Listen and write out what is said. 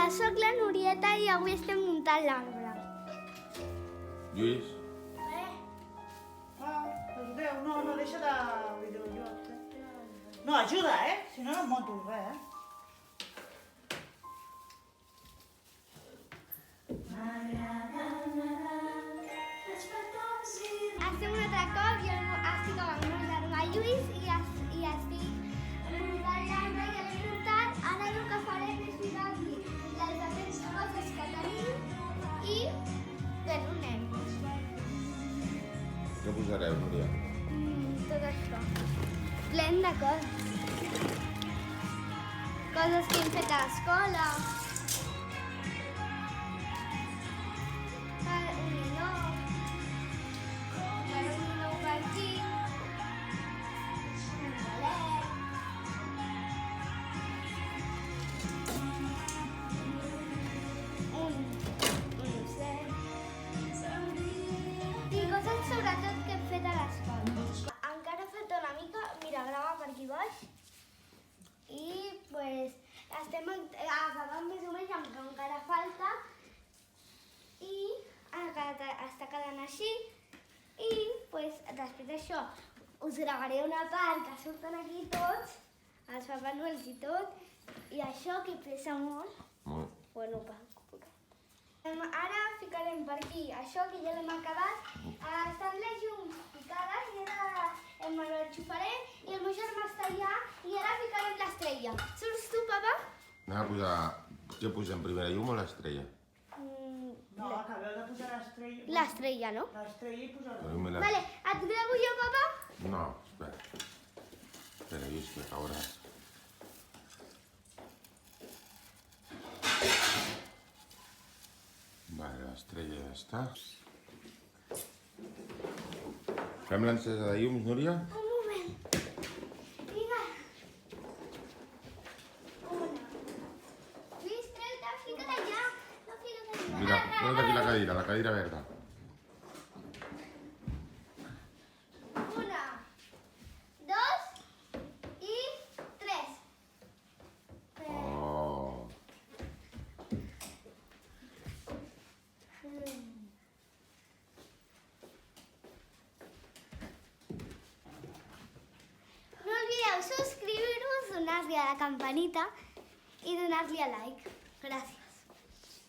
Soc la Nurieta i avui estem muntant l'arbre. Lluís? Ajudeu, no, deixa de videojocs, No, ajuda, Si no, no em monto res, Estem un altre cop, jo estic amb el meu germà Lluís i estic muntant l'arbre i l'he muntat. Ara el que farem és ficar-li les diferents coses que tenim i fer-ho net. Què posareu, Núria? Tot això. Plen de coses. Coses que hem fet a l'escola. Un ninó. Un ninó per aquí. Un bolet. Un ocell. I coses sobretot que hem fet a l'escola. Encara falta una mica, mira, grava per aquí baix. I pues estem acabant més o menys amb que encara falta i està quedant així i pues després d'això us gravaré una part que surten aquí tots, els Papà Noels i tot i això que pesa molt. Molt. Bueno, poquet. Ara ficarem per aquí això que ja l'hem acabat. Estan les llums ficades i ara l'enxufaré i el meu germà està allà i ara ficarem l'estrella. Surts tu, papa? Anem a posar... Què posem, primera llum o l'estrella? No, acabeu de posar l'estrella. L'estrella, no? L'estrella i posar La llum i la... Vale, et gravo jo, papa? No, espera. Espera, Lluís, que cauràs. Vale, l'estrella ja està. Fem l'encesa de llums, Núria? Un moment. Vinga. Una. Lluís, treu-te, fica't allà. No, fica't allà. Mira, posa't aquí la cadira verda. Una, dos i tres. Oh. No oblideu subscriure-us, donar-li a la campanita i donar-li a like. Gràcies.